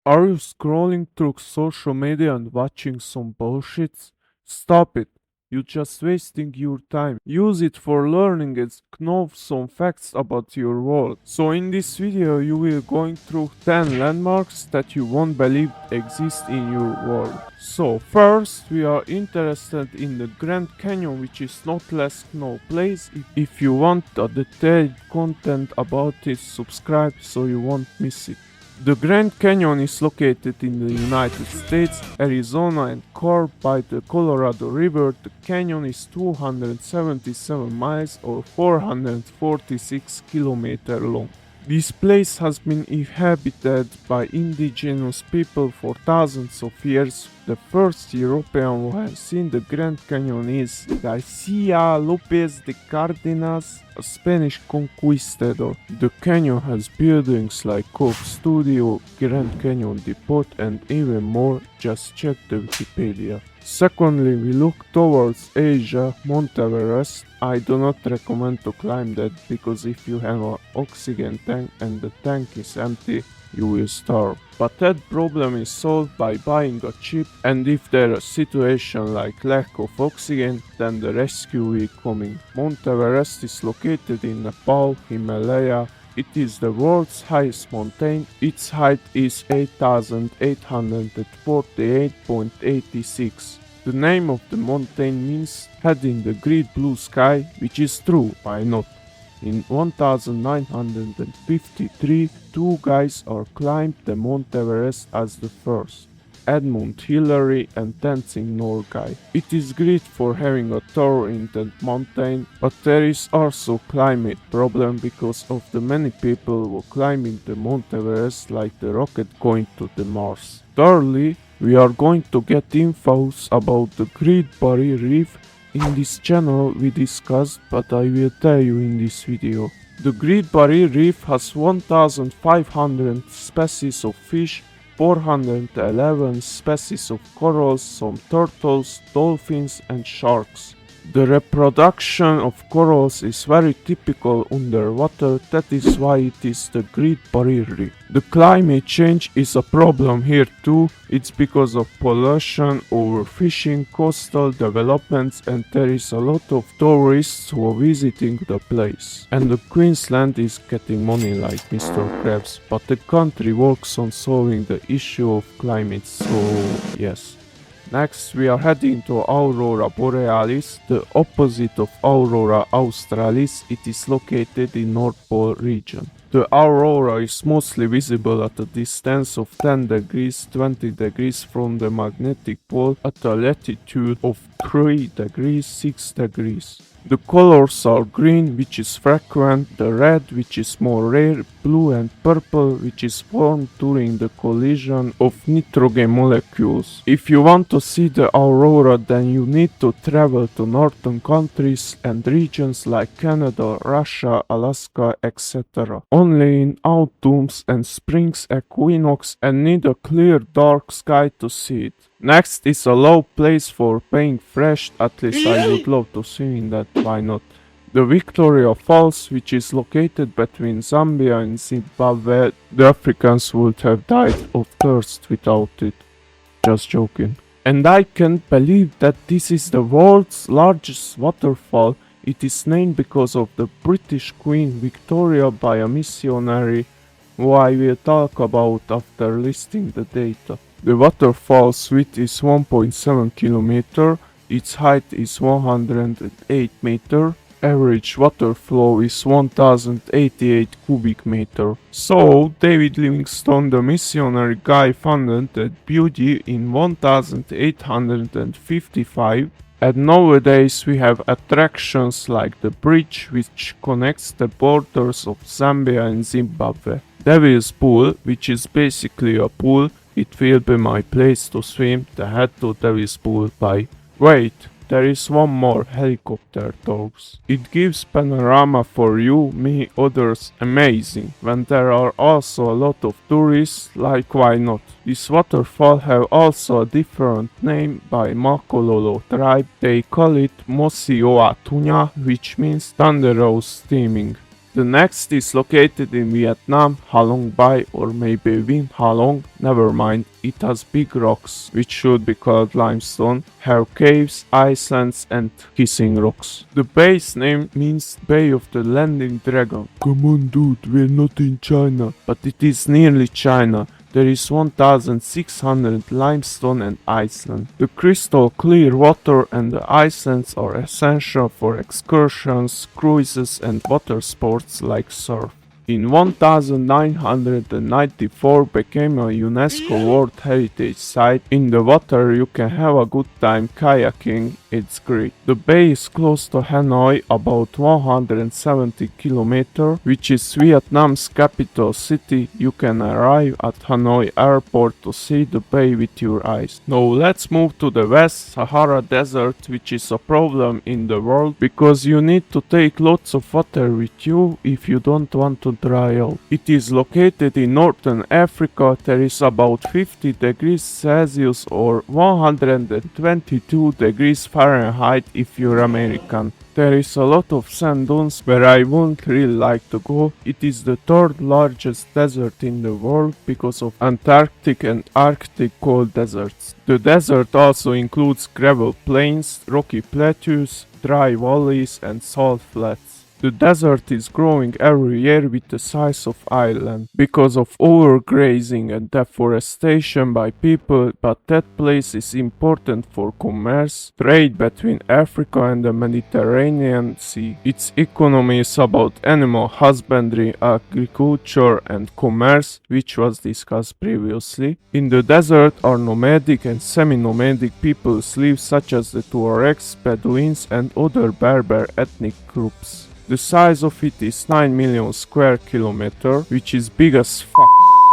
Are you scrolling through social media and watching some bullshit? Stop it. You're just wasting your time. Use it for learning and know some facts about your world. So in this video you will going through 10 landmarks that you won't believe exist in your world. So first we are interested in the Grand Canyon, which is not less known place. If you want a detailed content about it, subscribe so you won't miss it. The Grand Canyon is located in the United States, Arizona, and carved by the Colorado River. The canyon is 277 miles or 446 kilometers long. This place has been inhabited by indigenous people for thousands of years. The first European who has seen the Grand Canyon is Garcia Lopez de Cardenas, a Spanish conquistador. The canyon has buildings like Coke Studio, Grand Canyon Depot, and even more. Just check the Wikipedia. Secondly, we look towards Asia, Mount Everest. I do not recommend to climb that because if you have an oxygen tank and the tank is empty, you will starve. But that problem is solved by buying a chip, and if there is a situation like lack of oxygen, then the rescue will coming. Mount Everest is located in Nepal, Himalaya. It is the world's highest mountain. Its height is 8,848.86. The name of the mountain means head in the great blue sky, which is true, why not? In 1953, two guys are climbed the Mount Everest as the first. Edmund Hillary and Tenzing Norgay. It is great for having a tour in the mountain, but there is also climate problem because of the many people who climbing the Mount Everest like the rocket going to the Mars. Thirdly, we are going to get infos about the Great Barrier Reef. In this channel we discussed, but I will tell you in this video. The Great Barrier Reef has 1,500 species of fish, 411 species of corals, some turtles, dolphins and sharks. The reproduction of corals is very typical underwater, that is why it is the Great Barrier Reef. The climate change is a problem here too. It's because of pollution, overfishing, coastal developments, and there is a lot of tourists who are visiting the place. And the Queensland is getting money like Mr. Krabs, but the country works on solving the issue of climate, so yes. Next, we are heading to Aurora Borealis, the opposite of Aurora Australis. It is located in North Pole region. The aurora is mostly visible at a distance of 10 degrees 20 degrees from the magnetic pole at a latitude of 3 degrees 6 degrees. The colors are green, which is frequent, the red, which is more rare, blue and purple, which is formed during the collision of nitrogen molecules. If you want to see the aurora, then you need to travel to northern countries and regions like Canada, Russia, Alaska, etc. Only in autumns and springs equinox and need a clear dark sky to see it. Next is a low place for paying fresh, at least I would love to swim in that, why not? The Victoria Falls, which is located between Zambia and Zimbabwe. The Africans would have died of thirst without it. Just joking. And I can't believe that this is the world's largest waterfall. It is named because of the British Queen Victoria by a missionary, who I will talk about after listing the data. The waterfall's width is 1.7 km, its height is 108 meter, average water flow is 1088 cubic meter. So David Livingstone, the missionary guy, founded that beauty in 1855. And nowadays we have attractions like the bridge which connects the borders of Zambia and Zimbabwe. Devil's Pool, which is basically a pool. It will be my place to swim, the head to Devil's Pool by. Wait, there is one more, helicopter talks. It gives panorama for you, me, others, amazing. When there are also a lot of tourists, like why not? This waterfall have also a different name by Makololo tribe. They call it Mosioatunya, which means thunder rose steaming. The next is located in Vietnam, Halong Bay or maybe Vin Halong, never mind, it has big rocks, which should be called limestone, have caves, islands and kissing rocks. The bay's name means Bay of the Landing Dragon. Come on dude, we're not in China. But it is nearly China. There is 1600 limestone and island. The crystal clear water and the islands are essential for excursions, cruises and water sports like surf. In 1994 became a UNESCO World Heritage Site. In the water you can have a good time kayaking, it's great. The bay is close to Hanoi, about 170 km, which is Vietnam's capital city. You can arrive at Hanoi airport to see the bay with your eyes. Now let's move to the West Sahara Desert, which is a problem in the world because you need to take lots of water with you if you don't want to dry out. It is located in northern Africa. There is about 50 degrees Celsius or 122 degrees Fahrenheit if you're American. There is a lot of sand dunes where I wouldn't really like to go. It is the third largest desert in the world because of Antarctic and Arctic cold deserts. The desert also includes gravel plains, rocky plateaus, dry valleys and salt flats. The desert is growing every year with the size of Ireland because of overgrazing and deforestation by people, but that place is important for commerce, trade between Africa and the Mediterranean Sea. Its economy is about animal husbandry, agriculture and commerce, which was discussed previously. In the desert are nomadic and semi-nomadic peoples live such as the Tuaregs, Bedouins and other Berber ethnic groups. The size of it is 9 million square kilometers, which is big as fuck.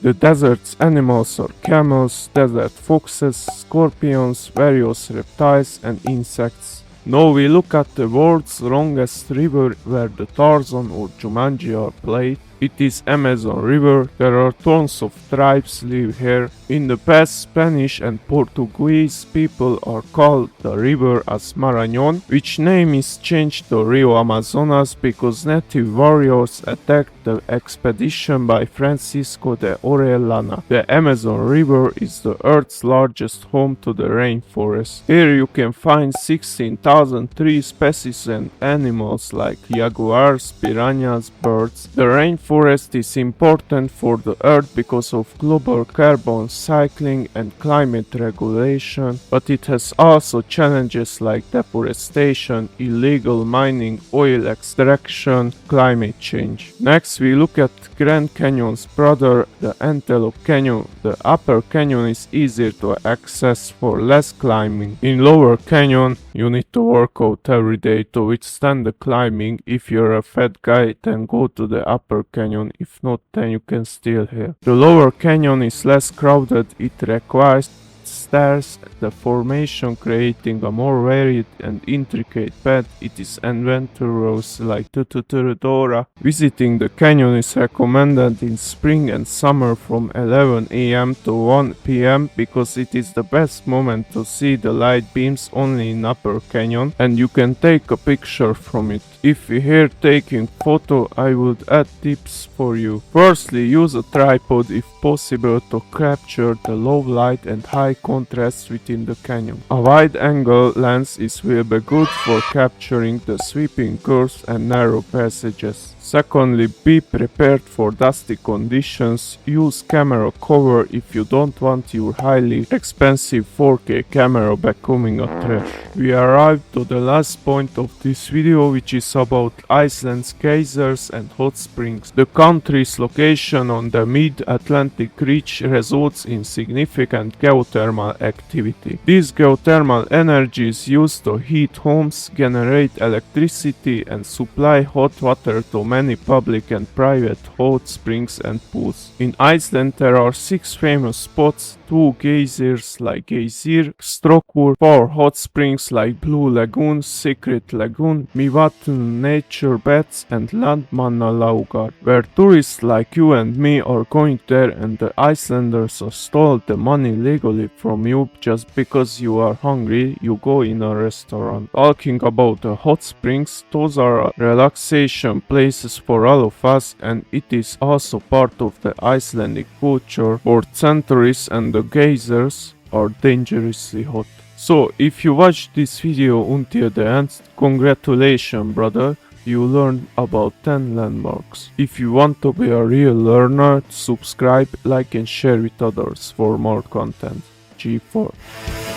The desert's animals are camels, desert foxes, scorpions, various reptiles and insects. Now we look at the world's longest river where the Tarzan or Jumanji are played. It is Amazon River. There are tons of tribes live here. In the past, Spanish and Portuguese people are called the river as Marañón, which name is changed to Rio Amazonas because native warriors attacked the expedition by Francisco de Orellana. The Amazon River is the Earth's largest home to the rainforest. Here you can find 16,000 tree species and animals like jaguars, piranhas, birds. The rainforest is important for the Earth because of global carbon cycling and climate regulation, but it has also challenges like deforestation, illegal mining, oil extraction, climate change. Next we look at Grand Canyon's brother, the Antelope Canyon. The upper canyon is easier to access for less climbing. In lower canyon you need to work out every day to withstand the climbing. If you're a fat guy, then go to the upper canyon. If not, then you can still here. The lower canyon is less crowded. It requires stairs, the formation creating a more varied and intricate path. It is adventurous like Tututurodora. Visiting the canyon is recommended in spring and summer from 11 AM to 1 PM because it is the best moment to see the light beams only in upper canyon and you can take a picture from it. If you're here taking photo, I would add tips for you. Firstly, use a tripod if possible to capture the low light and high contrast within the canyon. A wide angle lens will be good for capturing the sweeping curves and narrow passages. Secondly, be prepared for dusty conditions. Use camera cover if you don't want your highly expensive 4K camera becoming a trash. We arrived to the last point of this video, which is about Iceland's geysers and hot springs. The country's location on the mid-Atlantic ridge results in significant geothermal activity. This geothermal energy is used to heat homes, generate electricity and supply hot water to many public and private hot springs and pools. In Iceland there are 6 famous spots. 2 geysers like Geysir, Strokur, 4 hot springs like Blue Lagoon, Secret Lagoon, Mivatn nature beds, and Landmanna Laugar, where tourists like you and me are going there and the Icelanders stole the money legally from you just because you are hungry, you go in a restaurant. Talking about the hot springs, those are relaxation places for all of us, and it is also part of the Icelandic culture for centuries, and the geysers are dangerously hot. So if you watched this video until the end, congratulations brother, you learned about 10 landmarks. If you want to be a real learner, subscribe, like and share with others for more content. G4.